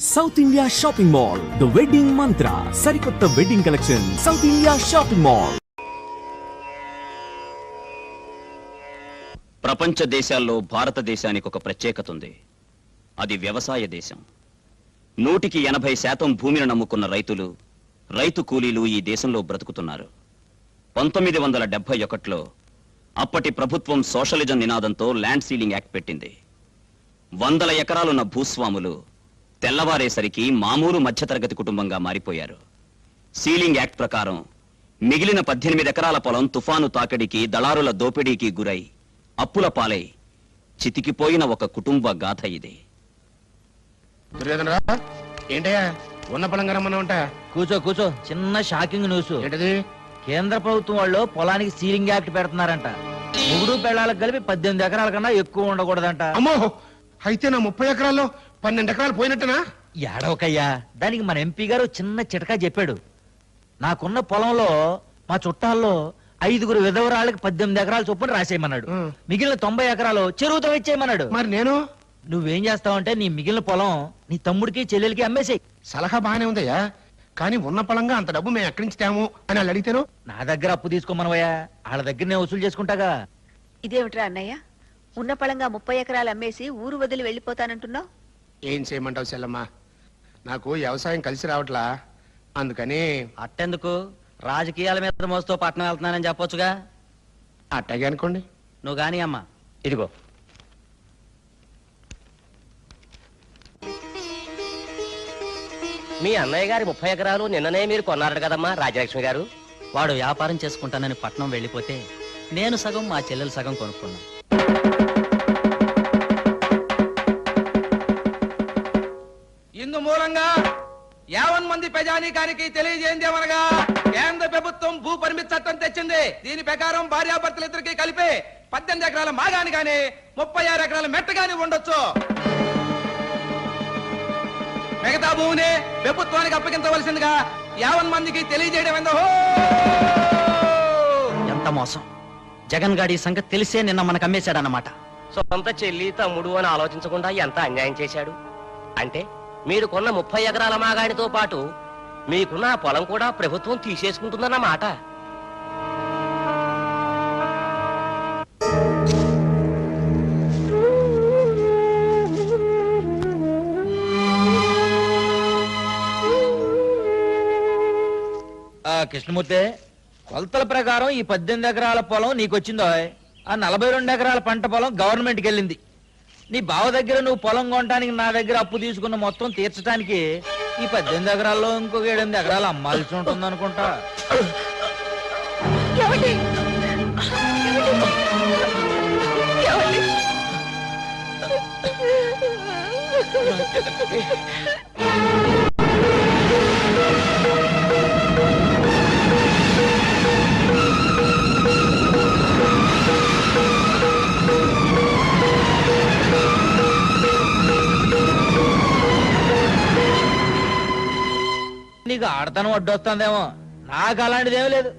South India shopping mall the wedding మంత్ర సరికొత్త wedding collection south India shopping mall. ప్రపంచ దేశాల్లో భారతదేశానికి ఒక ప్రత్యేకత ఉంది. అది వ్యవసాయ దేశం. 180% భూమిని నమ్ముకున్న రైతు కూలీలు ఈ దేశంలో బ్రతుకుతున్నారు. 1971లో అప్పటి ప్రభుత్వం సోషలిజం నినాదంతో ల్యాండ్ సీలింగ్ యాక్ట్ పెట్టింది. 100 ఎకరాలున్న భూస్వాములు తెల్లవారేసరికి మామూలు మధ్యతరగతి కుటుంబంగా మారిపోయారు. సీలింగ్ యాక్ట్ ప్రకారం మిగిలిన 18 ఎకరాల పొలం తుఫాను తాకిడికి దళారుల దోపిడీకి గురై అప్పుల పాలై చితికిపోయిన ఒక కుటుంబ గాథ ఇది. ఏంటయ్యా ఉన్న పొలం రమ్మన్నా? కూర్చో. చిన్న షాకింగ్ న్యూస్. ఏంటది? కేంద్ర ప్రభుత్వం వాళ్ళు పొలానికి సీలింగ్ యాక్ట్ పెడుతున్నారంట. మూడు పెళ్ళాలకు కలిపి 18 ఎకరాల కన్నా ఎక్కువ ఉండకూడదంట. అమ్మో, అయితే నా 30 ఎకరాల్లో 12 ఎకరాలు పోయినట్టనా? ఏడవకయ్యా, దానికి మన ఎంపీ గారు చిన్న చిటకా చెప్పాడు. నాకున్న పొలంలో మా చుట్టాల్లో 5 విధవరాళ్ళకి 18 ఎకరాలు చొప్పున రాసేయమన్నాడు. మిగిలిన 90 ఎకరాలు చెరువుతో ఇచ్చేయమన్నాడు. మరి నేను నువ్వేం చేస్తావంటే నీ మిగిలిన పొలం నీ తమ్ముడికి చెల్లెలకి అమ్మేసేయి. సలహా బాగానే ఉందయ్యా, కానీ ఉన్న పొలంగా అంత డబ్బు మేము ఎక్కడి నుంచి తేము అని వాళ్ళు అడిగితేను నా దగ్గర అప్పు తీసుకోమనవయ్యా, వాళ్ళ దగ్గర నేను వసూలు చేసుకుంటాగా. ఇదేమిట్రా అన్నయ్య, ఉన్న పళంగా 30 ఎకరాలు అమ్మేసి ఊరు వదిలి వెళ్ళిపోతానంటున్నావు? ఏం చేయమంటావు చెల్లమ్మా, నాకు వ్యవసాయం కలిసి రావట్లా, అందుకని. అట్టెందుకు, రాజకీయాల మీద మోస్తూ పట్టణం వెళ్తున్నానని చెప్పొచ్చుగా. అట్టాగే అనుకోండి. నువ్వు గాని అమ్మా, ఇదిగో. మీ అన్నయ్య గారి 30 ఎకరాలు నిన్ననే మీరు కొన్నారట కదమ్మా రాజలక్ష్మి గారు. వాడు వ్యాపారం చేసుకుంటానని పట్నం వెళ్ళిపోతే నేను సగం మా చెల్లెలు సగం కొనుక్కున్నాం. ఇందు మూలంగా 50 మంది ప్రజానీకానికి తెలియజేయందేమనగా, కేంద్ర ప్రభుత్వం భూ పరిమితి చట్టం తెచ్చింది. దీని ప్రకారం భార్యాభర్తలిద్దరికి కలిపి 18 ఎకరాల మాగాని గాని 36 ఎకరాల మెట్ట గాని ఉండొచ్చు. మిగతా భూమిని ప్రభుత్వానికి అప్పగించవలసిందిగా 50 మందికి తెలియజేయడం ఏందో. ఎంత మోసం! జగన్ గాడి సంగతి తెలిసే నిన్న మనకు అమ్మేశాడన్నమాట. సొంత చెల్లి తమ్ముడు అని ఆలోచించకుండా ఎంత అన్యాయం చేశాడు. అంటే మీరు కొన్న 30 ఎకరాల మాగాడితో పాటు మీకున్న పొలం కూడా ప్రభుత్వం తీసేసుకుంటుందన్నమాట. కృష్ణమూర్తి, కొలతల ప్రకారం ఈ 18 ఎకరాల పొలం నీకొచ్చిందో, ఆ 42 ఎకరాల పంట పొలం గవర్నమెంట్కి వెళ్ళింది. నీ బావ దగ్గర నువ్వు పొలం కొనడానికి నా దగ్గర అప్పు తీసుకున్న మొత్తం తీర్చడానికి ఈ 18 ఎకరాల్లో ఇంకొక 8 ఎకరాలు అమ్మాల్సి ఉంటుంది అనుకుంటా. నీకు ఆడతనం అడ్డొస్తుందేమో, నాకు అలాంటిదేమీ లేదు.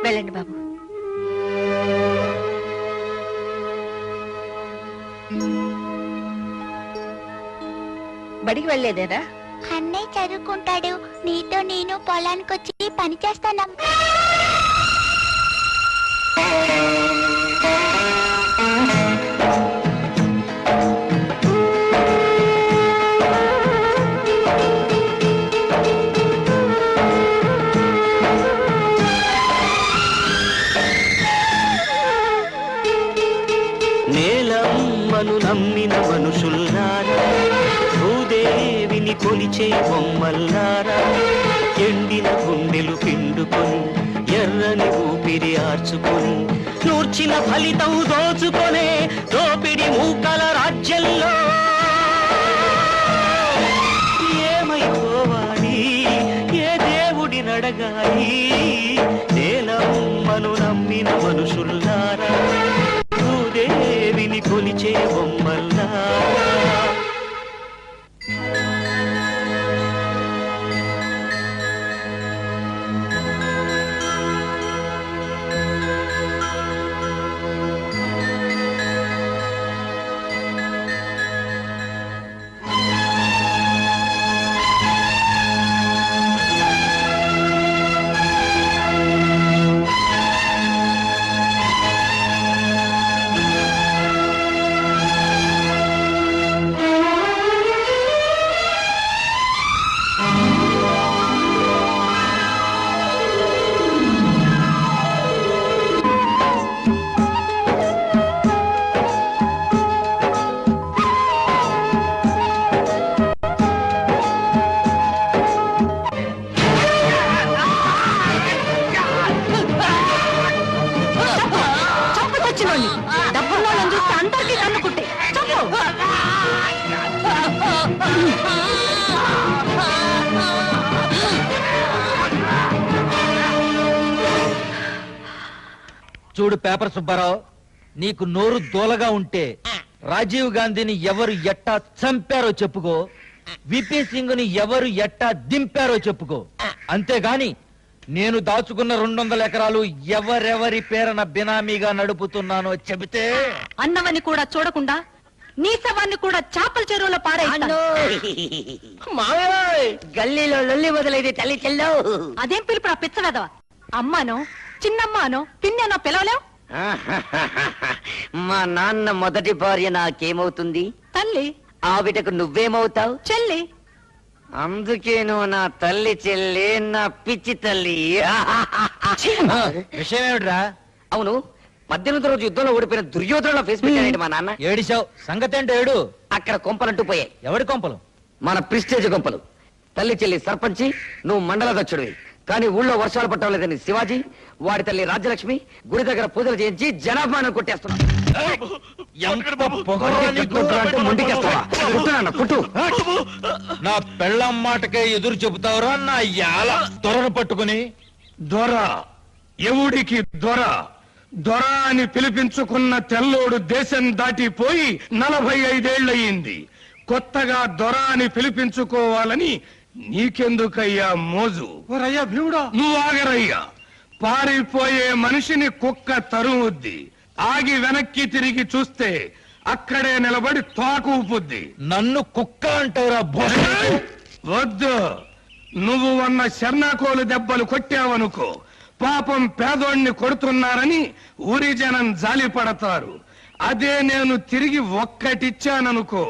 వెళ్ళండి బాబు. బడికి వెళ్ళలేదేరా? అన్నయ్య చదువుకుంటాడు, నీతో నేను పొలానికి వచ్చి పని చేస్తాను. నేలమ్మను నమ్మిన మనుషుల్లారా, భూదేవిని కొలిచే బొమ్మల్లారా, ఎండిన గుండెలు పిండుకొని ఎర్రని ఊపిరి ఆర్చుకొని నూర్చిన ఫలితం దోచుకొనే దోపిడి మూకల రాజ్యంలో ఏమైపోవాలి, ఏ దేవుడి నడగాలి? నేలమ్మను నమ్మిన మనుషుల్లారా, భూదేవిని కొలిచే బొమ్మల్లారా. చూడు పేపర్ సుబ్బారావు, నీకు నోరు దూలగా ఉంటే రాజీవ్ గాంధీని ఎవరు ఎట్టా చంపారో చెప్పుకో, విపి సింగ్ ని ఎవరు ఎట్టా దింపారో చెప్పుకో. అంతేగాని నేను దాచుకున్న 200 ఎకరాలు ఎవరెవరి పేరున బినామీగా నడుపుతున్నానో చెబితే అన్నవని కూడా చూడకుండా నీ శవాన్ని కూడా చేపల చెరువులో పారేస్తాను. గల్లీలో లొల్లి మొదలైతే తల్లి చెల్లో. అదేం పిలుపు ఆ పిచ్చవేదవ? అమ్మానో చిన్నమ్మానో పిన్ననో పిలవలేవు. మా నాన్న మొదటి భార్య నాకేమవుతుంది? తల్లి. ఆవిడకు నువ్వేమవుతావు? చెల్లి. అందుకే నువ్వు నా తల్లి చెల్లి, నా పిచ్చి తల్లి. విషయం ఏమిట్రా? అవును, 18వ రోజు యుద్ధంలో ఓడిపోయిన దుర్యోధనలో ఫేస్ పెట్టాడండి మా నాన్న. ఏడిశావు, సంగతి ఏంటో ఏడు. అక్కడ కొంపలంటూ పోయాయి. ఎవడి కొంపలు? మన ప్రిస్టేజ్ కొంపలు. తల్లి చెల్లి సర్పంచి, నువ్వు మండలాధ్యక్షుడివి. కానీ ఊళ్ళో వర్షాలు పట్టడం లేదని శివాజీ, వాడి తల్లి రాజ్యలక్ష్మి గుడి దగ్గర పూజలు చేయించి జనాభాను కొట్టేస్తున్నాడు. నా పెళ్ళం మాటకే ఎదురు చెబుతావురా నా యాల దొరను పట్టుకుని? దొర ఎవడికి దొర? దొర అని పిలిపించుకున్న తెల్లోడు దేశం దాటిపోయి 45 ఏళ్లయింది. కొత్తగా దొర అని పిలిపించుకోవాలని నీకెందుకయ్యా మోజు? భీముడా, నువ్వు ఆగరయ్యా. పారిపోయే మనిషిని కుక్క తరుముద్ది. ఆగి వెనక్కి తిరిగి చూస్తే అక్కడే నిలబడి తోక ఊపుద్ది. నన్ను కుక్క అంటావురా? వద్దు, నువ్వు ఉన్న శర్నాకోలు దెబ్బలు కొట్టావనుకో, పాపం పేదోణ్ణి కొడుతున్నారని ఊరి జనం జాలి పడతారు. అదే నేను తిరిగి ఒక్కటిచ్చాననుకో,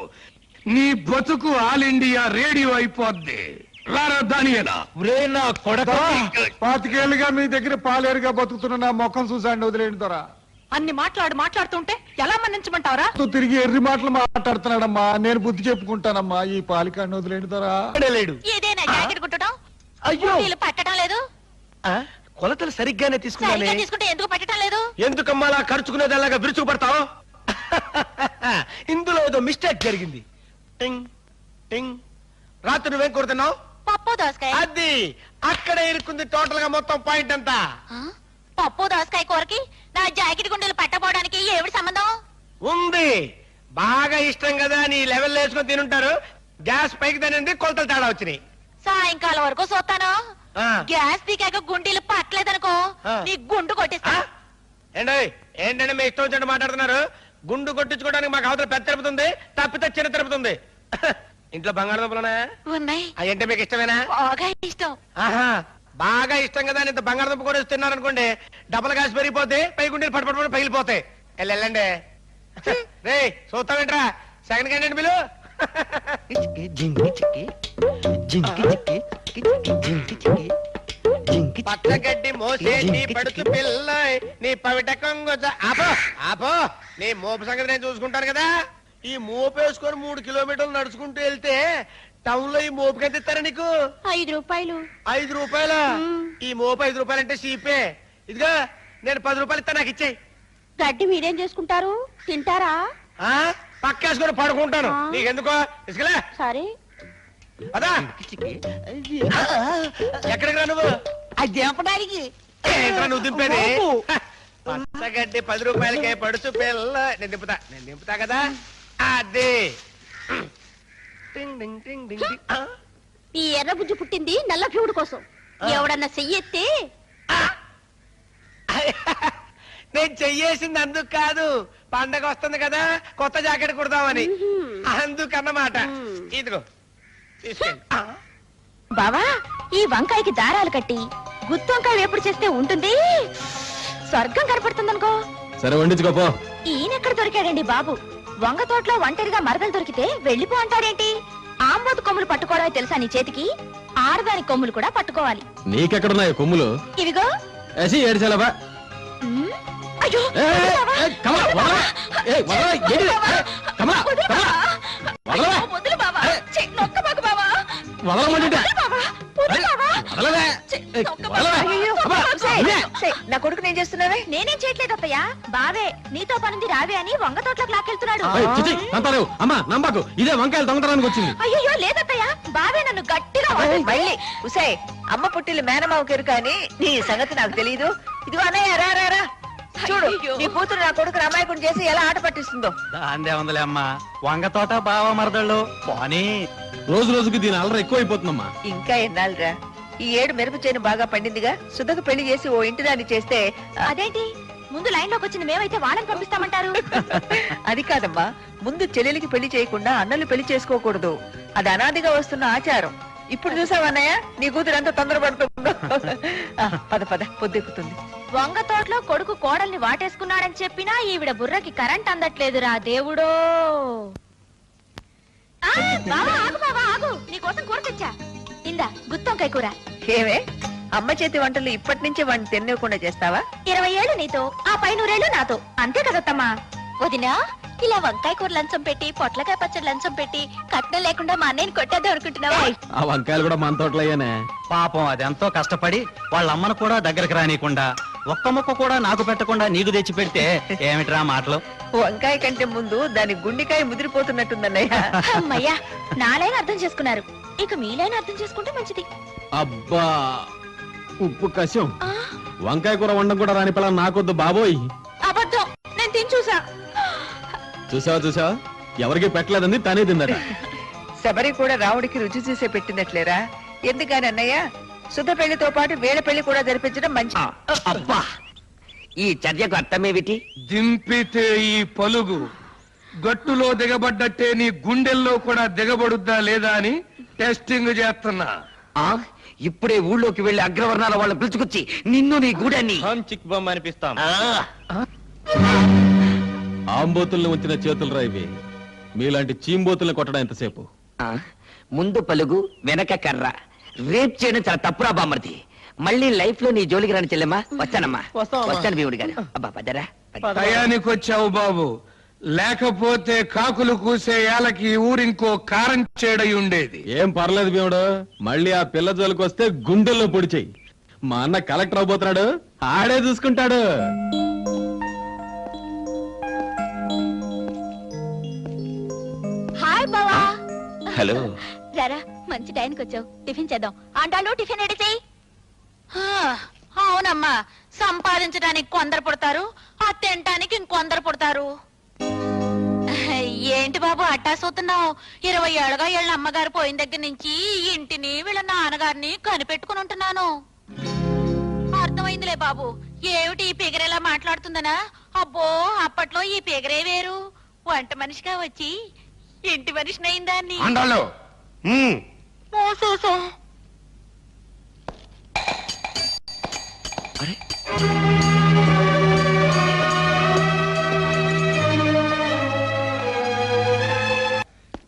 నీ బతుకు ఆల్ ఇండియా రేడియో అయిపోద్ది. రారా దానియేనా? నా కొడక, 25 ఏళ్ళుగా మీ దగ్గర పాలేరుగా బతుకుతున్న నా ముఖం చూసాండి, వదిలేండి దొరా. అన్ని మాట్లాడుతుంటే ఎలా మన్నించమంటావరా? తిరిగి ఎర్రి మాటలు మాట్లాడుతున్నాడమ్మా. నేను బుద్ధి చెప్పుకుంటానమ్మా. ఈ పాలికాన్ని వదిలేండి దొరా. లేడు. ఏదైనా జాకెట్ కుట్టడం, అయ్యో, వీళ్ళు పట్టడం లేదు. కొలతలు సరిగ్గానే తీసుకున్నానే. తీసుకుంటే ఎందుకు పట్టడం లేదు? ఎందుకమ్మా అలా ఖర్చుకునేదాలాగా విరుచుకు పడతావు? ఇందులో ఏదో మిస్టేక్ జరిగింది. టింగ్ టింగ్. రాత్రి నువ్వేం కొడుతున్నావు? పప్పు దోసకాయ. అది అక్కడే ఇరుక్కుంది. టోటల్ గా మొత్తం పాయింట్ అంతా. పప్పు దోసకాయ కూరకి నా జాకెట్ గుండెలు పట్టపోవడానికి ఏమిటి సంబంధం? ఉంది. బాగా ఇష్టం కదా, నీ లెవెల్ వేసుకొని తినుంటారు. గ్యాస్ పైకి తినండి, కొలతలు తేడా వచ్చినాయి. సాయంకాలం వరకు చూస్తాను. గ్యాస్ దిగాక గుండెలు పట్టలేదనుకో, నీ గుండు కొట్టిస్తా. ఏంటంటే మీ ఇష్టం వచ్చినట్టు మాట్లాడుతున్నారు. గుండు కొట్టించుకోవడానికి మాకు అవతల పెద్ద తిరుపతుంది, తప్పితే చిన్న తిరుపతుంది. ఇంట్లో బంగాళదుంపలున్నా? ఉన్నాయి. అయ్యంటే మీకు ఇష్టమేనా? బాగా ఇష్టం. ఆహా, బాగా ఇష్టం కదా ఇంత బంగాళదుంప కూడా తిన్నారనుకోండి, డబల్ గ్యాస్ పెరిగిపోతే పై గుండెలు పట్టుపడి పగిలిపోతాయి. వెళ్ళండి. రే చూస్తావేంట్రా? సెకండ్ క్యాండిడేట్ బిలు. పచ్చగడ్డి మోసే నీ పడుచు పిల్ల, నీ పవిట కొంగు. ఆపో ఆపో, నీ మోపు సంగతి నేను చూసుకుంటాను కదా. ఈ మోపు వేసుకొని 3 కిలోమీటర్లు నడుచుకుంటూ వెళ్తే టౌన్ లో ఈ మోపుకి ఎంత ఇస్తారా నీకు? 5 రూపాయలు. 5 రూపాయల? ఈ మోపు 5 రూపాయలు అంటే చీపే. ఇదిగా నేను 10 రూపాయలు ఇస్తా, నాకు ఇచ్చేయి. గడ్డి మీరేం చేసుకుంటారు? తింటారా? పక్కేసుకొని పడుకుంటాను. నీకెందుకో ఇసుకలే. సరే. అదా ఎక్కడికి రా నువ్వు? అది దింపడానికి. ఏంట్రా నువ్వు దింపేది? పచ్చగడ్డి 10 రూపాయలకే పడుచు పిల్ల. నేను దింపుతా కదా. అదే ఈ ఎర్ర బుజ్జి పుట్టింది నల్ల భీముడు కోసం. ఎవడన్నా చెయ్యెత్తే నేను చెయ్యేసింది అందుకు కాదు, పండగ వస్తుంది కదా, కొత్త జాకెట్ కుడదామని. అందుకన్నమాట. ఇదిగో తీసుకెళ్ళి. బావా, ఈ వంకాయకి దారాలు కట్టి గుత్తి వంకాయ వేపుడు చేస్తే ఉంటుంది, స్వర్గం కనపడుతుందనుకో. సరే వండించుకోపో. ఈయనెక్కడ దొరికాడండి బాబు? వంగ తోటలో ఒంటరిగా మరదలు దొరికితే వెళ్ళిపో అంటాడేంటి? ఆంబోతు కొమ్ములు పట్టుకోవడమే తెలుసా నీ చేతికి? ఆడదాని కొమ్ములు కూడా పట్టుకోవాలి. నీకెక్కడున్నాయి కొమ్ములు? ఇవిగో. ఏడ్చాలబా. అయ్యో, వదులు బావా. నొక్క బాగు బావా. నా కొడుకు నేను చేస్తున్నావే? నేనేం చేయట్లేదు అత్తయ్య. బావే నీతో పనుంది రావే అని వంగ తోటలోకి లాక్కెళ్తున్నాడు. అమ్మా నంబాకు, ఇదే వంకాయలు దొంగతనానికి వచ్చింది. అయ్యో లేదత్తయ్య, బావే నన్ను గట్టిగా మళ్ళీ. ఉసే, అమ్మ పుట్టిల్లు మేనమావ కెరు కానీ నీ సంగతి నాకు తెలీదు. ఇదిగో అన్నయ్య, రా రా రా. చూడు నీ కూతురు నా కొడుకు అమాయకుడు చేసి ఎలా ఆట పట్టిస్తుందో. దాందే ఉందిలే అమ్మా, వంగ తోట బావ మరదళ్ళు పోనీ. రోజు రోజుకి దీని అలర ఎక్కువైపోతుందమ్మా. ఇంకా ఎన్నాళ్ళరా, ఈ ఏడు మిరప చేను బాగా పండిందిగా, సుధకు పెళ్లి చేసి ఓ ఇంటి దాన్ని చేస్తే. అదేంటి ముందు లైన్ లోకి వచ్చింది మేమైతే వాళ్ళని పంపిస్తామంటారు? అది కాదమ్మా, ముందు చెల్లెలికి పెళ్లి చేయకుండా అన్నలు పెళ్లి చేసుకోకూడదు, అది అనాదిగా వస్తున్న ఆచారం. ఇప్పుడు చూసావన్నయ్య నీ కూతురు ఎంత తొందరపడుతుందో. పద పద పొద్దెక్కుతుంది. వంగ తోటలో కొడుకు కోడల్ని వాటేసుకున్నాడని చెప్పినా ఈవిడ బుర్రకి కరెంట్ అందట్లేదురా దేవుడో. బావా ఆగు, బావా ఆగు, నీకోసం కూర తెచ్చా. ఇందా గుత్తొంకాయ కూర. ఏమే అమ్మ చేతి వంటలు ఇప్పటి నుంచే వాడిని తినకుండా చేస్తావా? 20 ఏళ్ళు నీతో, ఆ పై 100 ఏళ్ళు నాతో, అంతే కదత్తమ్మా. వదినా ఇలా వంకాయ కూర లంచం పెట్టి పొట్లకాయ పచ్చడి లంచం పెట్టి కట్నం లేకుండా మా అన్నయ్యని కొట్టేద్దాం అనుకుంటున్నావా? ఆ వంకాయలు కూడా మన తోటలో అయ్యానే. పాపం అదెంతో కష్టపడి వాళ్ళ అమ్మను కూడా దగ్గరికి రానియకుండా, ఒక్క ముక్క కూడా నాకు పెట్టకుండా నీకు తెచ్చి పెడితే ఏమిట్రా మాటలు. వంకాయ కంటే ముందు దాని గుండెకాయ ముదిరిపోతున్నట్టుందన్నయ్య. అమ్మయ్యా, నా లైన్ అర్థం చేసుకున్నారు, ఇక మీ లైన్ అర్థం చేసుకుంటే మంచిది. అబ్బా ఉప్పు కషం, వంకాయ కూర వండడం కూడా రాని పిల్ల నాకొద్దు బాబోయ్. అబద్ధం, నేను తిని చూసా. చూసావా ఎవరికి పెట్టలేదంది తనే తిందట. శబరి కూడా రావుడికి రుచి చూసే పెట్టినట్లేరా? ఎందుకని అన్నయ్య, సుధ పెళ్లితో పాటు వేళ పెళ్లి కూడా జరిపించడం మంచి. అబ్బా, ఈ చర్యకు అర్థమేమిటి? దింపితే ఈ పలుగు గట్టులో దిగబడ్డట్టే నీ గుండెల్లో కూడా దిగబడుద్దా లేదా అని టెస్టింగ్ చేస్తున్నా. ఇప్పుడే ఊళ్ళోకి వెళ్లి అగ్రవర్ణాల వాళ్ళు పిలుచుకొచ్చి నిన్ను నీ గూడాన్ని చిక్ బొమ్మ అనిపిస్తాం. ఆంబోతుల్ని ఉంచిన చేతులు రా ఇవి. మీలాంటి చీంబోతుల్ని కొట్టడం ఎంతసేపు? ముందు పలుగు వెనక కర్ర. రేప్ చేయడం చాలా తప్పురా బామ్మర్ది. మళ్ళీ లైఫ్ లో నీ జోలికి రాని చెల్లెమ్మా. వచ్చానమ్మా, వచ్చాను భీముడి గారు. అబ్బా పదరా. టయానికి వచ్చావు బాబు, లేకపోతే కాకులు కూసే ఏలకి ఊరింకో కారం చేడై ఉండేది. ఏం పర్లేదు భీముడు, మళ్ళీ ఆ పిల్ల జోలికి వస్తే గుండెల్లో పొడి చెయ్యి. మా అన్న కలెక్టర్ అవబోతున్నాడు, ఆడే చూసుకుంటాడు. హాయ్ బావా. హలో. రారా, మంచి టైంకి వచ్చావు. టిఫిన్ చేద్దాం. అంటాలు టిఫిన్ రెడీ చెయ్యి. అవునమ్మా, సంపాదించడానికి కొందరు పుడతారు, ఆ తినటానికి ఇంకొందరు పుడతారు. ఏంటి బాబు అట్టా చూస్తున్నావు? 20 ఏళ్ళగా వీళ్ళ అమ్మగారు పోయిన దగ్గర నుంచి ఇంటిని వీళ్ళ నాన్నగారిని కనిపెట్టుకుని ఉంటున్నాను. అర్థమైందిలే బాబు, ఏమిటి ఈ పిగరేలా మాట్లాడుతుందనా? అబ్బో, అప్పట్లో ఈ పిగరే వేరు. వంట మనిషిగా వచ్చి ఇంటి మనిషిని అయిందాన్ని.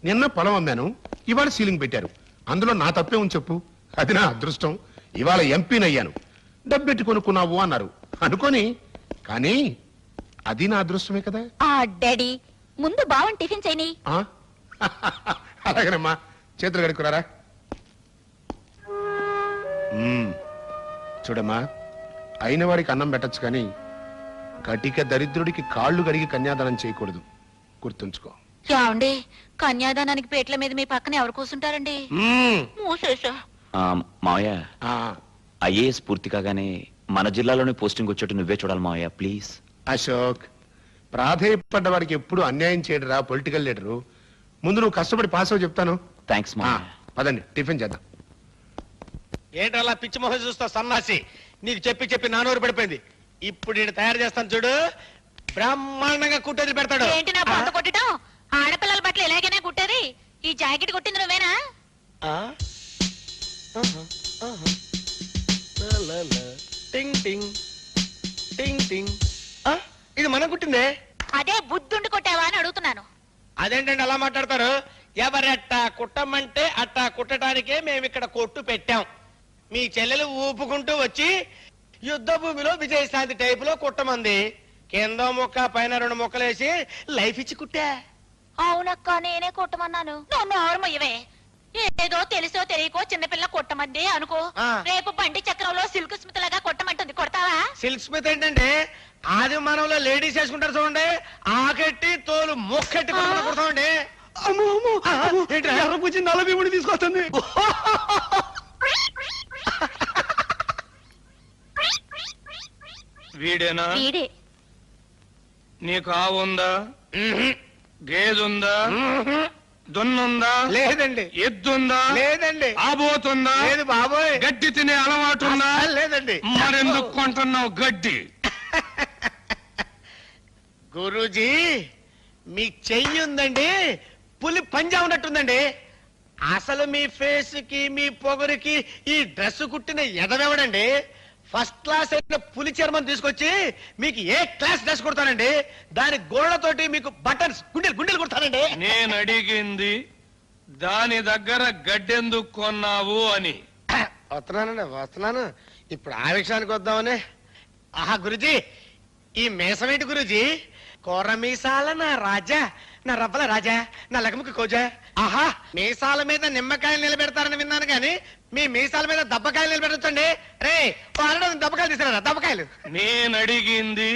నిన్న పొలం అమ్మాను, ఇవాళ సీలింగ్ పెట్టారు. అందులో నా తప్పే ఉంది చెప్పు? అది నా అదృష్టం. ఇవాళ ఎంపీనయ్యాను. డబ్బెట్టి కొనుక్కున్నావు అన్నారు అనుకోని, కానీ అది నా అదృష్టమే కదా. డాడీ ముందు బావని టిఫిన్ చేయని. అలాగేనమ్మా, చేతులు కడుక్కురారా. చూడమ్మా, అయిన వాడికి అన్నం పెట్టచ్చు కానీ కటిక దరిద్రుడికి కాళ్ళు కడిగి కన్యాదానం చేయకూడదు, గుర్తుంచుకో. ఏమండి, కన్యాదానానికి పేట్ల మీద మీ పక్కన ఎవరు కూర్చుంటారండి? మావయ్య, ఐఏఎస్ పూర్తి కాగానే మన జిల్లాలోనే పోస్టింగ్ వచ్చేట్టు నువ్వే చూడాలి మావయ్య, ప్లీజ్. అశోక్, ప్రాధేయపడ్డ వాడికి ఎప్పుడు అన్యాయం చేయడరా పొలిటికల్ లీడరు. ముందు నువ్వు కష్టపడి పాస్ అవ్వ చెప్తాను. థ్యాంక్స్ మావయ్య. పదండి టిఫిన్ చేద్దాం. ఏంటలా పిచ్చి మొహం చూస్తా సన్నాసి? నీకు చెప్పి చెప్పి నానూరు పడిపోయింది. ఇప్పుడు నేను తయారు చేస్తాను చూడు, బ్రహ్మాండంగా కుట్టేది పెడతాడు. ఏంటి నా పంట కొట్టడం? ఆడపిల్లల బట్టలు ఎలాగైనా కుట్టేది? ఈ జాకెట్ కుట్టింది నువ్వేనా? టింగ్ టింగ్ టింగ్ టింగ్. ఇది మనం కుట్టిందే. అదే బుద్ధుండి కొట్టావా అని అడుగుతున్నాను. అదేంటండి అలా మాట్లాడతారు? ఎవరట్టా కుట్టమంటే అట్టా కుట్టడానికే మేము ఇక్కడ కొట్టు పెట్టాం. మీ చెల్లెలు ఊపుకుంటూ వచ్చి యుద్ధ భూమిలో విజయశాంతి టైప్ లో కుట్టమంది. కింద ముక్క పైన 2 ముక్కలేసి లైఫ్ ఇచ్చి కుట్టా. అవునక్క, నేనే కొట్టమన్నాను. నన్ను ఆరమయ్యవే. ఏదో తెలుసో తెలియకో చిన్నపిల్ల కొట్టమంది అనుకో, రేపు బండి చక్రంలో సిల్క్ స్మిత్ లాగా కొట్టమంటుంది, కొడతావా? సిల్క్ స్మిత్ ఏంటంటే ఆది మానవులో లేడీస్ వేసుకుంటారు చూడండి, ఆకెట్టి తోలు మొక్కెట్టి కుడతామండి. నలభీముడి తీసుకొస్తుంది. వీడేనా? వీడే. నీకు ఆవుందా గేదుందా దున్నుందా లేదండి. ఎద్దుందా లేదండి. ఆబోతుందా లేదు బాబోయ్. గడ్డి తినే అలవాటు ఉందా లేదండి. మరెందుకు కొంటున్నావు గడ్డి? గురూజీ మీ చెయ్యి ఉందండి, పులి పంజా ఉన్నట్టుందండి. అసలు మీ ఫేస్ కి మీ పొగరికి ఈ డ్రెస్ కుట్టిన ఎదవెవడండి? ఫస్ట్ క్లాస్ అయిన పులి చర్మం తీసుకొచ్చి మీకు ఏ క్లాస్ డ్రెస్ కుడతానండి? దాని గోళ్లతోటి మీకు బటన్స్ గుండెలు కుడతానండి. నేను అడిగింది దాని దగ్గర గడ్డెందుకు కొన్నావు అని. వస్తున్నానండి, వస్తున్నాను. ఇప్పుడు ఆ విషయానికి వద్దామని. ఆహా గురుజీ, ఈ మీసమేంటి గురుజీ? కోర మీసాల నా రాజా, నా రవ్వల రాజా, నా లగముకి కోజా. ఆహా, మీసాల మీద నిమ్మకాయలు నిలబెడతారని విన్నాను కానీ మీ మీసాల మీద దబ్బకాయలు నిలబెట్టండి. రే దబ్బకాయలు తీసుకురా, దబ్బకాయలు. నేను అడిగింది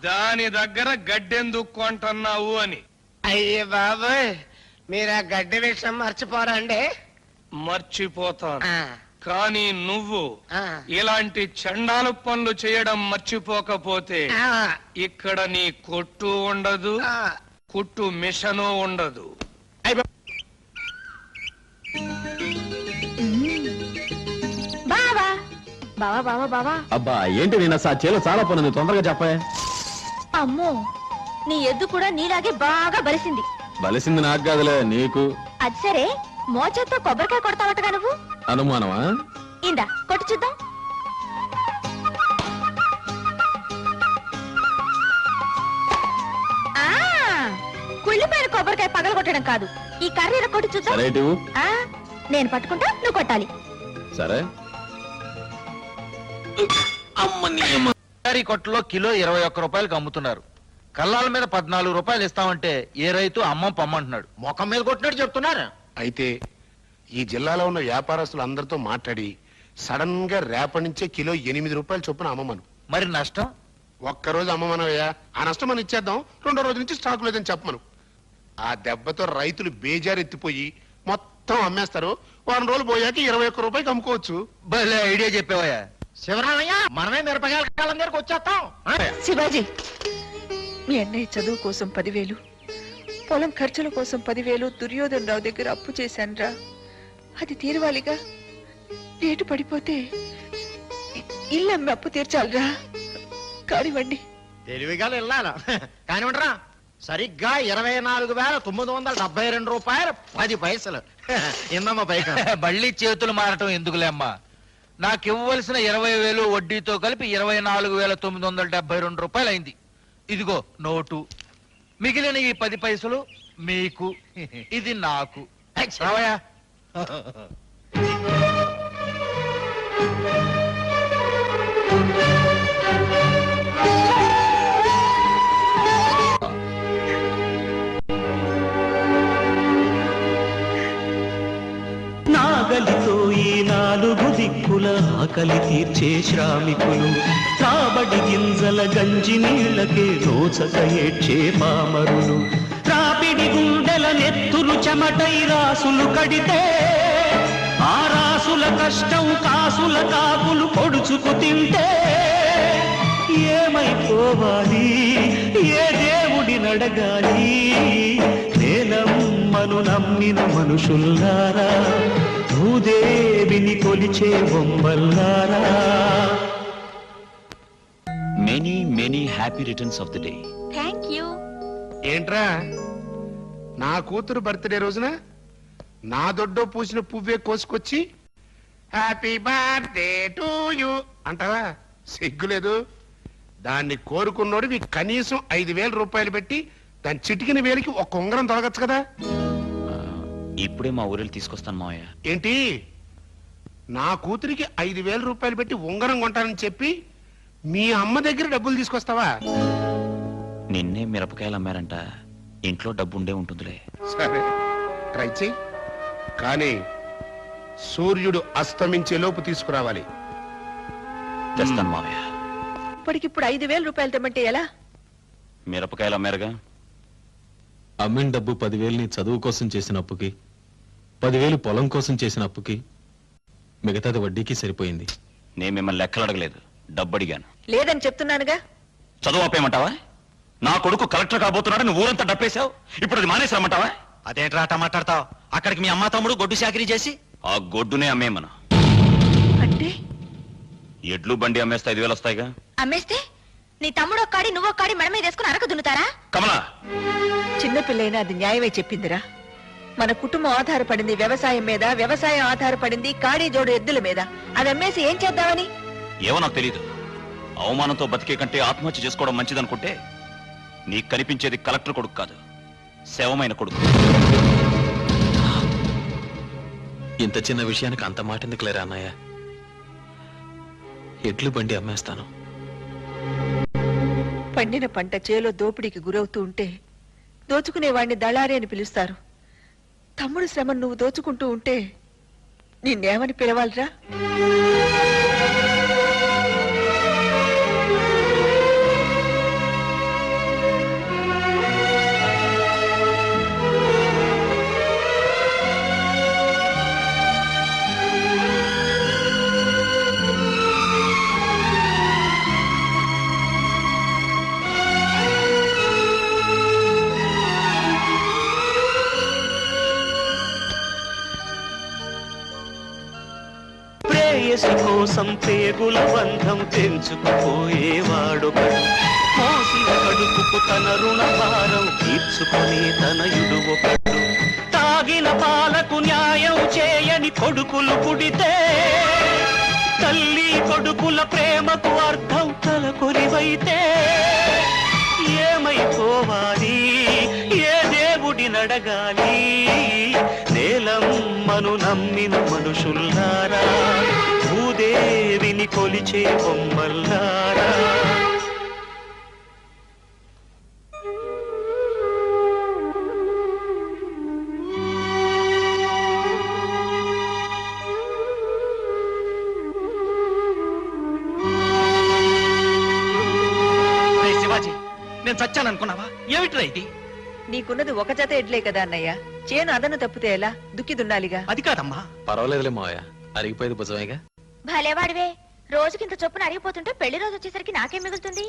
దాని దగ్గర గడ్డెందుకు కొంటున్నావు అని. అయ్యే బాబోయ్, మీరు ఆ గడ్డి విషయం మర్చిపోరా అండి? మర్చిపోతాను, కానీ నువ్వు ఇలాంటి చండాలు పనులు చేయడం మర్చిపోకపోతే ఇక్కడ నీ కొట్టు ఉండదు, కుట్టు మిషను ఉండదు. బావా బావా బావా బావా. అబ్బా ఏంటి నేను ఆ చేలో చాలా పనుంది, తొందరగా చెప్పే. అమ్మో, నీ ఎద్దు కూడా నీలాగే బాగా బలిసింది. బలిసింది నాకు కాదులే, నీకు. అది సరే, మోచేత్తో కొబ్బరికాయ కొడతావటగా నువ్వు? అనుమానమా? ఇందా కొట్టు చూద్దాం. కుళ్ళిపోయిన కొబ్బరికాయ పగల కొట్టడం కాదు, ఈ కర్రీర కొట్టు చూద్దాం. నేను పట్టుకుంటా, నువ్వు కొట్టాలి. సరే. కొట్టులో కిలో 21 రూపాయలకు అమ్ముతున్నారు. కల్లాల మీద 14 రూపాయలు ఇస్తామంటే ఏ రైతు అమ్మం పమ్మంటున్నాడు. ముఖం మీద కొట్టినట్టు చెప్తున్నారు. అయితే ఈ జిల్లాలో ఉన్న వ్యాపారస్తులు అందరితో మాట్లాడి సడన్ గా రేపటి నుంచే కిలో 8 రూపాయలు చొప్పున అమ్మమను. మరి నష్టం? ఒక్కరోజు అమ్మమనవయ్యా, ఆ నష్టం మనం ఇచ్చేద్దాం. రెండో రోజు నుంచి స్టాక్ లేదని చెప్పమను. ఆ దెబ్బతో రైతులు బేజారెత్తిపోయి మొత్తం అమ్మేస్తారు. వారం రోజులు పోయాక 21 రూపాయలకి అమ్ముకోవచ్చు. భలే ఐడియా చెప్పావయ్యా. శివరామయ్య, మనమే మిరపకాయల కాలం దగ్గరకు వచ్చేస్తాం. శివాజీ, మీ అన్నయ్య చదువు కోసం 10,000, పొలం ఖర్చుల కోసం 10,000 దుర్యోధన్ రావు దగ్గర అప్పు చేశానురా. అది తీరవాలిగా. రేటు పడిపోతే ఇల్లు అమ్మి అప్పు తీర్చాలిరా. కానివ్వండి. తెలివిగా వెళ్ళాలా కానివ్వండిరా. సరిగ్గా 24,972 రూపాయలు 10 పైసలు. ఇందమ్మా పైక. మళ్ళీ చేతులు మారటం ఎందుకులే అమ్మా. నాకు ఇవ్వవలసిన 20,000 వడ్డీతో కలిపి 24,972 రూపాయలు అయింది. ఇదిగో నోటు. మిగిలిన ఈ 10 పైసలు మీకు, ఇది నాకు. రావయ్యా. నాగలితో ఈ 4 దిక్కుల ఆకలి తీర్చే శ్రామికులు, కాబడి గింజల గంజి నీళ్లకే నోచక ఏడ్చే పామరులు, రాపిడి గుండెల నెత్తులు చెమటై రాసులు కడితే ఆ రాసుల కష్టం కాసుల కాపులు పొడుచుకు తింటే ఏమైపోవాలి, ఏ దేవుడి నడగాలి? నేలమ్మను నమ్మిన మనుషుల్లారా, భూదేవిని కొలిచే బొమ్మల్లారా. Many many happy returns of the day. Thank you. ఏంట్రా, నా కూతురు బర్త్డే రోజున నా దొడ్డో పూసిన పువ్వే కోసుకొచ్చి హ్యాపీ బర్త్డే టు యూ అంటావా? సిగ్గులేదు. దాన్ని కోరుకున్నోడివి కనీసం 5,000 రూపాయలు పెట్టి దాని చిటికిన వేలికి ఒక ఉంగరం తొలగచ్చు కదా. ఇప్పుడే మా ఊరిలో తీసుకొస్తాను మావయ్య. ఏంటి, నా కూతురికి 5,000 రూపాయలు పెట్టి ఉంగరం కొంటానని చెప్పి మీ అమ్మ దగ్గర డబ్బులు తీసుకొస్తావా? నిన్నే మిరపకాయలు అమ్మారంట, ఇంట్లో డబ్బు ఉండే ఉంటుందిలే. సరే, ట్రై చెయ్యి. కానీ సూర్యుడు అస్తమించే లోపు తీసుకురావాలి. తెస్తాను మావయ్య. ఇప్పటికిప్పుడు 5,000 రూపాయలు తెమ్మంటే ఎలా? మిరపకాయలు అమ్మారుగా. అమ్మిన డబ్బు 10,000 నీ చదువు కోసం చేసిన అప్పుకి, 10,000 పొలం కోసం చేసిన అప్పుకి, మిగతాది వడ్డీకి సరిపోయింది. నేను మిమ్మల్ని లెక్కలు అడగలేదు, డబ్బు అడిగాను. లేదని చెప్తున్నానుగా. చదువు ఆపేయమంటావా? నా కొడుకు కలెక్టర్ కాబోతున్నాడు, నువ్వు ఊరంతా డప్పేశావు. ఇప్పుడు అది మానేసామంటావా? అదేంట్రా అట్ట మాట్లాడతావు? అక్కడికి మీ అమ్మ తమ్ముడు గొడ్డు చాకరీ చేసి ఆ గొడ్డునే అమ్మేమను. అంటే ఎడ్లు బండి అమ్మేస్తే 5,000 వస్తాయిగా. అమ్మేస్తే నీ తమ్ముడు ఒక్కాడి నువ్వు ఒక్కాడి మెడ మీద వేసుకుని అరక దున్నుతారా? కమలా, చిన్నపిల్లైనా అది న్యాయమే చెప్పిందిరా. మన కుటుంబం ఆధారపడింది వ్యవసాయం మీద, వ్యవసాయం ఆధారపడింది కాడి జోడు ఎద్దుల మీద. అది అమ్మేసి ఏం చేద్దామని? ఏమో నాకు తెలీదు. అవమానంతో బతికే కంటే ఆత్మహత్య చేసుకోవడం మంచిదనుకుంటే నీకు కనిపించేది కలెక్టర్ కొడుకు కాదు, శవమైన కొడుకు. ఇంత చిన్న విషయానికి అంత మాట ఎందుకులేరా అన్నయ్య? ఎడ్లు బండి అమ్మేస్తాను. పండిన పంట చేలో దోపిడీకి గురవుతూ ఉంటే దోచుకునేవాడిని దళారి అని పిలుస్తారు. తమ్ముడు శ్రమను నువ్వు దోచుకుంటూ ఉంటే నిన్నేమని పిలవాలిరా? ప్రేయసి కోసం పేగుల బంధం తెంచుకుపోయేవాడొకడు, మోసిన కడుపుకు తన రుణ భారం తీర్చుకునే తనయుడు ఒకడు, తాగిన పాలకు న్యాయం చేయని కొడుకులు పుడితే తల్లి కొడుకుల ప్రేమకు అర్థం తలకొరివైతే ఏమైపోవాలి? ఏ దేవుడి నడగాలి? నేలమ్మను నమ్మిన మనుషుల్లారా, భూదేవిని కొలిచే బొమ్మల్లారా. శివాజీ, నేను చచ్చాను అనుకున్నావా? ఏమిట్రా ఇది? నీకున్నది ఒక జత ఎడ్లే కదా అన్నయ్య. చేను అదను తప్పితే ఎలా? దుక్కి దున్నాలిగా. అది కాదమ్మా. పర్వాలేదులే మావయ్య, అరిగిపోయేది భుజమేగా. భలేవాడివే, రోజుకింత చొప్పున అరిగిపోతుంటే పెళ్లి రోజు వచ్చేసరికి నాకేం మిగులుతుంది?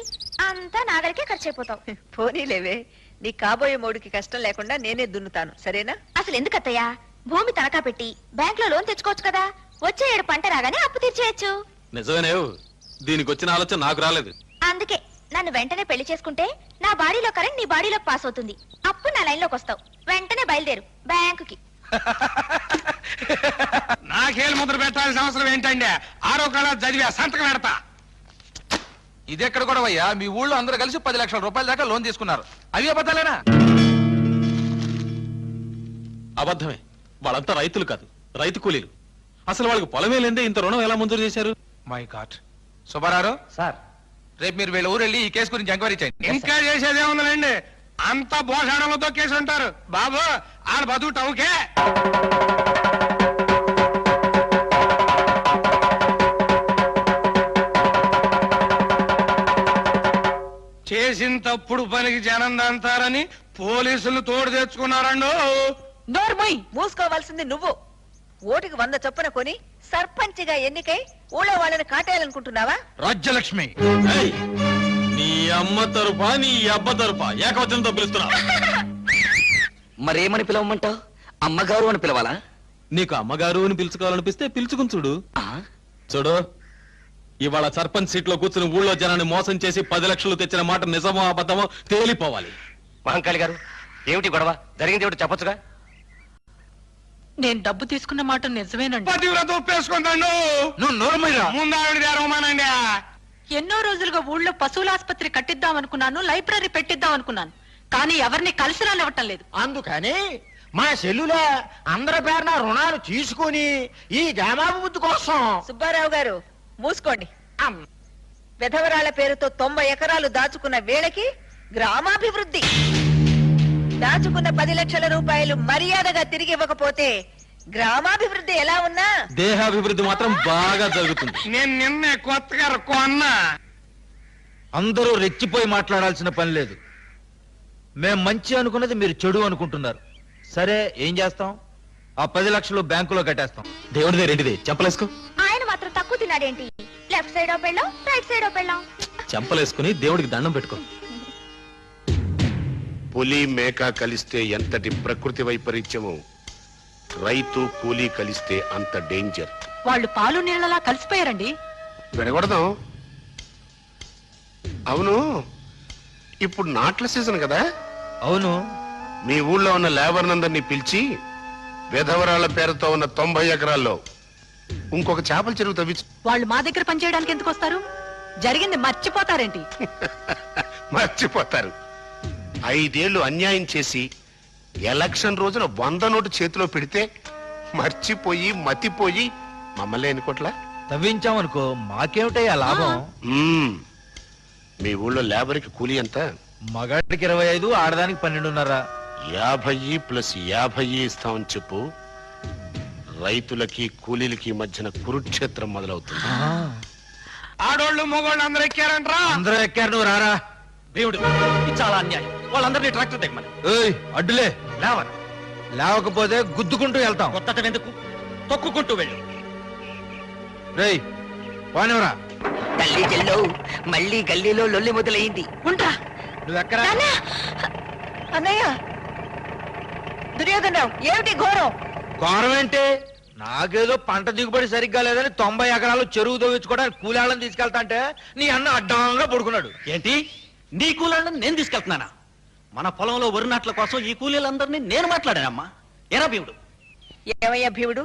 అంతా నా దగ్గరికే ఖర్చు అయిపోతావు. పోనీలేవే, నీ కాబోయే మోడికి కష్టం లేకుండా నేనే దున్నుతాను, సరేనా? అసలు ఎందుకత్తయ్యా భూమి తనఖా పెట్టి బ్యాంక్ లో లోన్ తెచ్చుకోవచ్చు కదా? వచ్చే ఏడు పంట రాగానే అప్పు తీర్చేయచ్చు. నిజమేనేవు, దీనికి వచ్చిన ఆలోచన నాకు రాలేదు. అందుకే నన్ను వెంటనే పెళ్లి చేసుకుంటే నా బాడీలో కరెంట్ నీ బాడీలోకి పాస్ అవుతుంది. అప్పుడు నా లైన్ లోకి వస్తావు. వెంటనే బయలుదేరు బ్యాంకుకి. నాకేళ్ళు ముద్ర పెట్టాల్సిన అవసరం ఏంటండి? 6వ క్లాస్ చదివా, సంతకం పెడతా. ఇదెక్కడ కూడా అయ్యా, మీ ఊళ్ళో అందరూ కలిసి 10 లక్షల రూపాయల దాకా లోన్ తీసుకున్నారు. అవి అబద్ధాలేనా? అబద్ధమే. వాళ్ళంతా రైతులు కాదు, రైతు కూలీలు. అసలు వాళ్ళకి పొలమే లేదే ఇంత రుణం ఎలా మంజూరు చేశారు? My God. సుబ్బారావు సార్, రేపు మీరు వీళ్ళ ఊరు వెళ్ళి ఈ కేసు గురించి ఎంక్వైరీ చేయండి. ఇంకా చేసేదే ఉందండి, అంతా భోషాణంలో కేసు ఉంటారు బాబు. ఆడ బతుకు టౌకే. చేసిన తప్పుడు పనికి జనం దంతారని పోలీసులు తోడు తెచ్చుకున్నారండు. నోర్మోయ్, మూసుకోవాల్సింది నువ్వు. ఓటుకి 100 చొప్పున కొని సర్పంచిగా ఎన్నికై ఊళ్ళో వాళ్ళని కాటేయాలనుకుంటున్నావా? రాజ్యలక్ష్మి, నీ అమ్మ తరఫా నీ అబ్బ తరఫా ఏకవచనంతో పిలుస్తున్నా. మరేమని పిలవమంటావు? అమ్మగారు అని పిలవాలా? నీకు అమ్మగారు అని పిలుచుకోవాలనిపిస్తే పిలుచుకుని చూడు. చూడు, ఇవాళ సర్పంచ్ సీట్ లో కూర్చుని ఊళ్ళో జనాన్ని మోసం చేసి 10 లక్షలు తెచ్చిన మాట నిజమో అబద్ధమో తేలిపోవాలి. మహంకాళి గారు, ఏమిటి గొడవ? జరిగింది ఏమిటి చెప్పొచ్చుగా? నేను డబ్బు తీసుకున్న మాట నిజమేనండి. పతివ్రత ఒప్పేసుకుంటాను. నువ్వు నోరుమీరా. ముందు ఆవిడ తెరవమానండి. ఎన్నో రోజులుగా ఊళ్ళో పశువుల ఆసుపత్రి కట్టిద్దాం అనుకున్నాను, లైబ్రరీ పెట్టిద్దాం అనుకున్నాను, కానీ ఎవరిని కలిసి రానివ్వటం లేదు. అందుకని మా సెల్లులే అందరి పేరున రుణాలు తీసుకుని ఈ గ్రామాభివృద్ధి కోసం. సుబ్బారావు గారు మూసుకోండి. విధవరాళ్ల పేరుతో 90 ఎకరాలు దాచుకున్న వేళకి గ్రామాభివృద్ధి. దాచుకున్న 10 లక్షల రూపాయలు మర్యాదగా తిరిగి ఇవ్వకపోతే గ్రామాభివృద్ధి ఎలా ఉన్నా దేహాభివృద్ధి మాత్రం బాగా జరుగుతుంది. నేను నిన్నే కొత్తగా కొన్నా. అందరూ రెచ్చిపోయి మాట్లాడాల్సిన పని లేదు. మేం మంచి అనుకున్నది మీరు చెడు అనుకుంటున్నారు. సరే, ఏం చేస్తాం? ఆ 10 లక్షలు బ్యాంకులో కట్టేస్తాం. దేవుడిదే రెండిదే, చెంపలేసుకో. ఆయన మాత్రం తక్కువ తిన్నాడేంటి? లెఫ్ట్ సైడ్ పెళ్ళాం, రైట్ సైడ్ పెళ్ళాం. చెంపలేసుకుని దేవుడికి దండం పెట్టుకో. పులి మేక కలిస్తే ఎంతటి ప్రకృతి వైపరీత్యమో రైతు కూలీ కలిస్తే అంత డేంజర్. వాళ్ళు పాలు నీళ్ళలా కలిసిపోయారండి. విడగొడదాం. అవును, ఇప్పుడు నాట్ల సీజన్ కదా? అవును. మీ ఊళ్ళో ఉన్న లేబర్ నందరినీ పిలిచి విధవరాళ్ల పేరుతో ఉన్న 90 ఎకరాల్లో ఇంకొక చేపల చెరువు తవ్వించు. వాళ్ళు మా దగ్గర పనిచేయడానికి ఎందుకు వస్తారు? జరిగింది మర్చిపోతారేంటి? మర్చిపోతారు. 5 ఏళ్లు అన్యాయం చేసి ఎలక్షన్ రోజున 100 నోటు చేతిలో పెడితే మర్చిపోయి మతిపోయి మమ్మల్ని ఎన్నుకోట్లా? తవ్వించామనుకో మాకేమిటయ్యా లాభం? మీ ఊళ్ళో లేబర్కి కూలీ ఎంత? మగాడికి 25, ఆడదానికి 12.5. 50 ప్లస్ 50 ఇస్తామని చెప్పు. రైతులకి కూలీలకి మధ్యన కురుక్షేత్రం మొదలవుతుంది. ఆడోళ్ళు మగోళ్ళు అందరూ ఎక్కారంట్రా? అందరూ ఎక్కారు, నువ్వు రారా. దేవుడు, ఇది చాలా అన్యాయం. వాళ్ళందరినీ ట్రాక్టర్ దిగమని. అడ్డులే లేవరు. లేవకపోతే గుద్దుకుంటూ వెళ్తాం. కొత్తటం ఎందుకు? తొక్కుకుంటూ వెళ్ళు. రేయ్ పోనివరా. తల్లి చెల్లో మళ్ళీ గల్లీలో లొల్లి మొదలైంది. ఉంటా. నువ్వెక్కరా? అన్నయ్య, దుర్యోధనరావు, ఏమిటి ఘోరం? ఘోరం ఏంటి? నాకేదో పంట దిగుబడి సరిగ్గా లేదని 90 ఎకరాలు చెరువు తవ్వించుకోవడానికి కూలాళ్ళని తీసుకెళ్తా అంటే నీ అన్న అడ్డంగా పడుకున్నాడు. ఏంటి? నీ కూలీలను నేను తీసుకెళ్తున్నానా? మన పొలంలో వరి నాట్ల కోసం ఈ కూలీలందరినీ నేను మాట్లాడానమ్మా. ఎరా భీముడు? ఏమయ్యా భీముడు,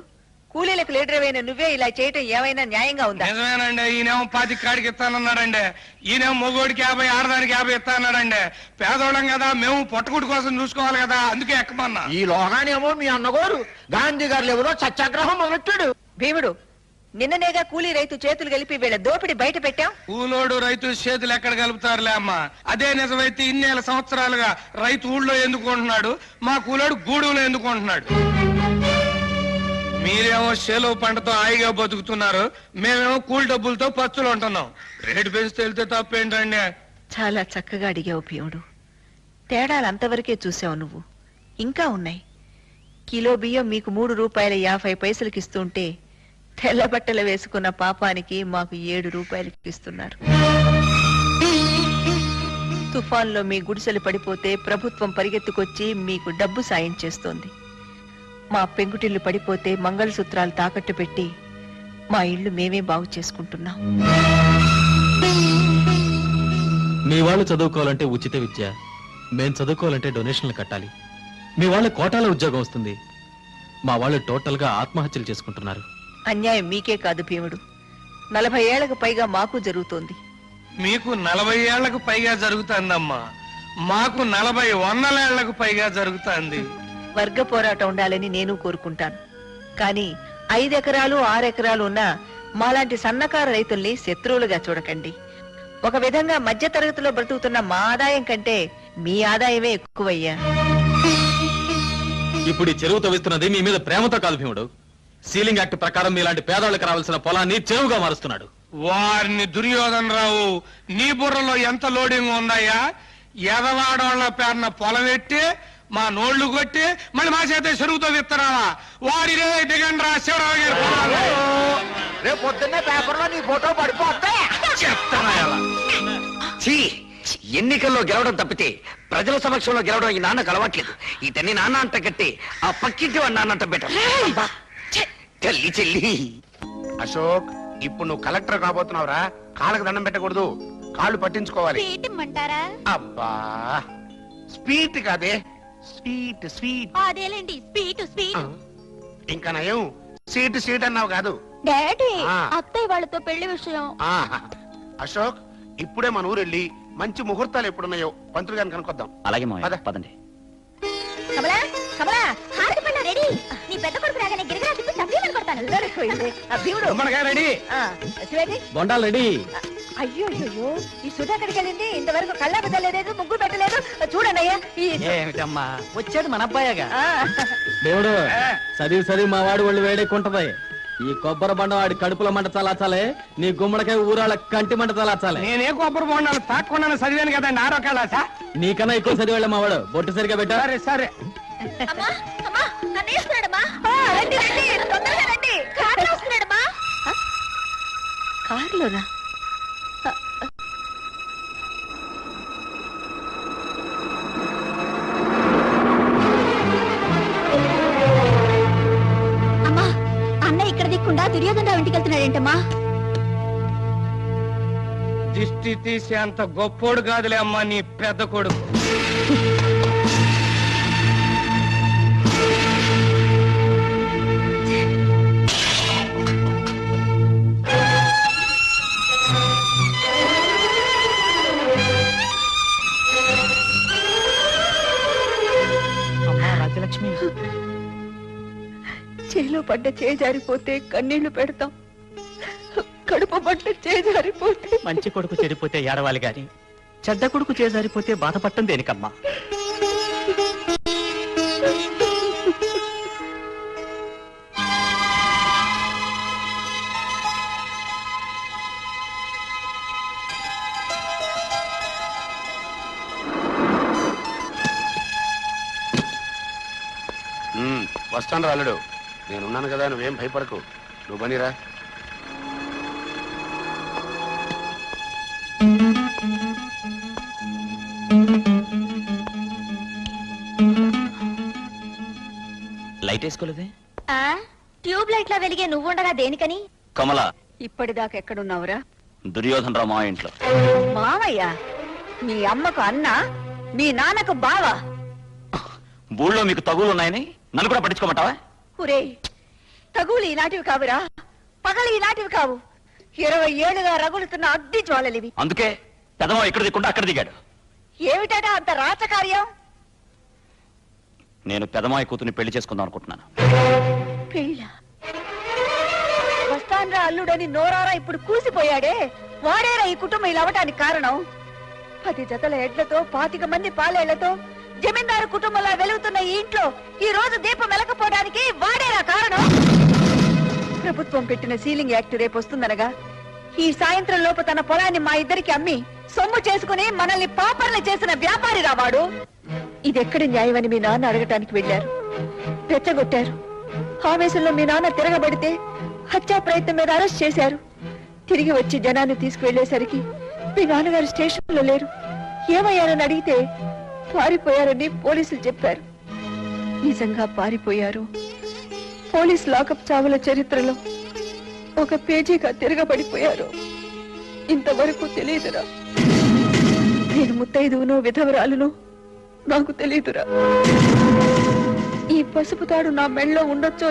కూలీలకు లీడర్ నువ్వే ఇలా చేయటం ఏమైనా న్యాయంగా ఉందా? నిజమేనండి. ఈయనేమో 10 కాడికి ఇస్తానన్నాడండి. ఈయనేమో మొగోడికి 50, ఆడదానికి 50 ఇస్తానన్నాడండి. పేదోళ్ళం కదా, మేము పొట్టకుడి కోసం చూసుకోవాలి కదా, అందుకే ఎక్కమన్నా. ఈ లోగానేమో మీ అన్నగోరు గాంధీ గారు ఎవరో సత్యాగ్రహం మొదలెట్టాడు. భీముడు, నిన్ననేగా కూలీ రైతు చేతులు కలిపి వీళ్ళ దోపిడి బయట పెట్టాం. కూలోడు రైతు చేతులు ఎక్కడ కలుపుతారులే అమ్మా. అదే నిజమైతే ఇన్నేళ్ళ సంవత్సరాలుగా రైతు ఊళ్ళో ఎందుకుంటున్నాడు, మా కూలోడు గూడెంలో ఎందుకుంటున్నాడు? మీరేమో చేలో పంటతో హాయిగా బతుకుతున్నారు, మేమేమో కూలి డబ్బులతో పచ్చులు ఉంటున్నాం. రేటు పెంచితే వెళ్తే తప్పేంటండి? చాలా చక్కగా అడిగావు భీముడు. తేడాలు అంతవరకే చూసావు నువ్వు. ఇంకా ఉన్నాయి. కిలో బియ్యం మీకు 3 రూపాయల 50 పైసలకి ఇస్తుంటే తెల్ల బట్టలు వేసుకున్న పాపానికి మాకు 7 రూపాయలకి ఇస్తున్నారు. తుఫాన్లో మీ గుడిసెలు పడిపోతే ప్రభుత్వం పరిగెత్తుకొచ్చి మీకు డబ్బు సాయం చేస్తోంది. మా పెంకుటిల్లు పడిపోతే మంగళసూత్రాలు తాకట్టు పెట్టి మా ఇళ్లు మేమే బాగు చేసుకుంటున్నాం. మీ వాళ్ళు చదువుకోవాలంటే ఉచిత విద్య, మేం చదువుకోవాలంటే డొనేషన్లు కట్టాలి. మీ వాళ్ళ కోటాల ఉద్యోగం వస్తుంది, మా వాళ్ళు టోటల్ గా ఆత్మహత్యలు చేసుకుంటున్నారు. అన్యాయం మీకే కాదు భీముడు, 40 ఏళ్లకు పైగా మాకు జరుగుతోంది. మీకు 40 ఏళ్లకు పైగా జరుగుతుందమ్మా, మాకు 40 వందల ఏళ్లకు పైగా జరుగుతుంది. వర్గ పోరాటం ఉండాలని నేను కోరుకుంటాను. కానీ 5 ఎకరాలు 6 ఎకరాలు ఉన్నా మాలాంటి సన్నకారు రైతుల్ని శత్రువులుగా చూడకండి. ఒక విధంగా మధ్య తరగతిలో బ్రతుకుతున్న మా ఆదాయం కంటే మీ ఆదాయమే ఎక్కువయ్యా. ఇప్పుడు ఈ చెరువు తవ్విస్తున్నది మీ మీద ప్రేమతో కాదు భీముడు. సీలింగ్ యాక్ట్ ప్రకారం మీలాంటి పేదవాళ్ళకి రావాల్సిన పొలాన్ని చెరువుగా మారుస్తున్నాడు. వారిని దుర్యోధన రావు, నీ బుర్రలో ఎంత లోడింగ్ ఉందయ్యా? ఎదవాడోళ్ల పేరున పొలం ఎట్టి మా నోళ్లు కొట్టి మళ్ళీ మా చేత చెరువుతో విత్తనాలా? వారి దిగండ్రా శివరావు గారు. రేపు పొద్దున్నే పేపర్లో నీ ఫోటో పడిపోతా చెప్తానా? ఎన్నికల్లో గెలవడం తప్పితే ప్రజల సమక్షంలో గెలవడం ఈ నాన్నకు అలవాట్లేదు. ఇతన్ని నాన్న అంట కట్టి ఆ పక్కింటి వాడు నాన్న అంట పెట్ట. తల్లి చెల్లి. అశోక్, ఇప్పుడు నువ్వు కలెక్టర్ కాబోతున్నావురా. కాళ్ళకు దండం పెట్టకూడదు, కాళ్ళు పట్టించుకోవాలి. అబ్బా, స్వీట్ కాదే, స్వీట్ స్వీట్. అదేలేండి, స్వీట్ స్వీట్. ఇంకా నయం, సీట్ సీట్ అన్నావు కాదు. డాడీ, అత్తయ్య వాళ్ళతో పెళ్లి విషయం. అశోక్, ఇప్పుడే మన ఊరు వెళ్ళి మంచి ముహూర్తాలు ఎప్పుడున్నాయో పంతులు గారిని కనుకొద్దాం. అలాగే మావయ్య, పదండి. కమలా, కమలా, హారతి పళ్ళ రెడీ. నీ పెద్ద కొడుకు రాగానే గిరిగిరా తిప్పి చంపేమని కొడతాను. రెడీ, బొండాలు రెడీ. అయ్యో అయ్యో, ఈ సుధా ఎక్కడికి వెళ్ళింది? ఇంతవరకు కళ్ళ పెట్టలేదు, ముగ్గు పెట్టలేదు. చూడన్నయ్యా, ఏమిటమ్మా వచ్చేది మన అబ్బాయిగా. దేవుడు, చదివి మా వాడు ఒళ్ళు వేడెక్కుంటది. ఈ కొబ్బరి బండ వాడి కడుపుల మంట చలాచాలే, నీ గుమ్మడికాయ ఊరాళ్ళ కంటి మంట చలాచాలే. నేనే కొబ్బరి బొండాలు తాకుండా చదివాను కదండి, ఆరోగ్యాలా? నీకన్నా ఎక్కువ చదివాళ్ళ మా వాడు. బొట్టు సరిగా పెట్టా. సరే సరే. కారులోనా? అలా దుర్యోధనరావు ఇంటికి వెళ్తున్నాడేంటమ్మా? దిష్టి తీసే అంత గొప్పోడు కాదులే అమ్మా నీ పెద్ద కొడుకు. రాజలక్ష్మి, చేలో పడ్డ చేజారిపోతే కన్నీళ్లు పెడతాం, కడుపు పడ్డ చేజారిపోతే. మంచి కొడుకు చెడిపోతే ఏడవాలి గాని చెడ్డ కొడుకు చేజారిపోతే బాధపడటం దేనికమ్మా? వస్తాను రాలుడు, నేనున్నాను కదా, నువ్వేం భయపడకు. నువ్వు బనిరా. లైట్ వేసుకోలేదే? ట్యూబ్ లైట్ లా వెలిగే నువ్వుండగా దేనికని? కమల, ఇప్పటిదాకా ఎక్కడున్నావురా? దుర్యోధనరావు మా ఇంట్లో. మావయ్య, మీ అమ్మకు అన్న, మీ నాన్నకు బావ. ఊళ్ళో మీకు తగులు ఉన్నాయని నన్ను కూడా పట్టించుకోమంటావా? ఒరే, తగులు ఈనాటివి కావురా, పగలు ఈనాటివి కావు. 20 ఏళ్లుగా రగులుతున్న అగ్ని జ్వాలలివి. అందుకే పెదమా ఎక్కడ దిక్కుండా అక్కడ దిగాడు. ఏమిటా అంత రాచకార్యం? నేను పెదమాయి కూతుర్ని పెళ్లి చేసుకుందాం అనుకుంటున్నాను. పెళ్ళ వస్తాన్రా అల్లుడని నోరారా ఇప్పుడు కూసిపోయాడే, వాడేరా ఈ కుటుంబం ఇలా అవటానికి కారణం. 10 జతల ఎడ్లతో 25 మంది పాలేళ్లతో జమీందారు కుటుంబంలా వెలుగుతున్న ఈ ఇంట్లో ఈ రోజు దీపం వెలకపోవడానికి వాడేరా కారణం. ప్రభుత్వం పెట్టిన సీలింగ్ యాక్ట్ రేపు వస్తుందనగా ఈ సాయంత్రం లోపు తన పొలాన్ని మా ఇద్దరికి అమ్మి సొమ్ము చేసుకుని మనల్ని పాపర్లు చేసిన వ్యాపారి రావాడు. ఇదెక్కడి న్యాయమని మీ నాన్న అడగటానికి వెళ్లారు, రెచ్చగొట్టారు. ఆవేశంలో మీ నాన్న తిరగబడితే హత్యా ప్రయత్నం మీద అరెస్ట్ చేశారు. తిరిగి వచ్చి జనాన్ని తీసుకువెళ్లేసరికి మీ నాన్నగారు స్టేషన్ లో లేరు. ఏమయ్యారని అడిగితే పారిపోయారని పోలీసులు చెప్పారు. నిజంగా పారిపోయారు, పోలీస్ లాకప్ చావుల చరిత్రలో ఒక పేజీగా తిరగబడిపోయారు. ఇంతవరకు తెలియదురా. నేను ముత్తైదువునో విధవరాలునో నాకు తెలియదురా. ఈ పసుపు తాడు నా మెళ్ళలో ఉండొచ్చో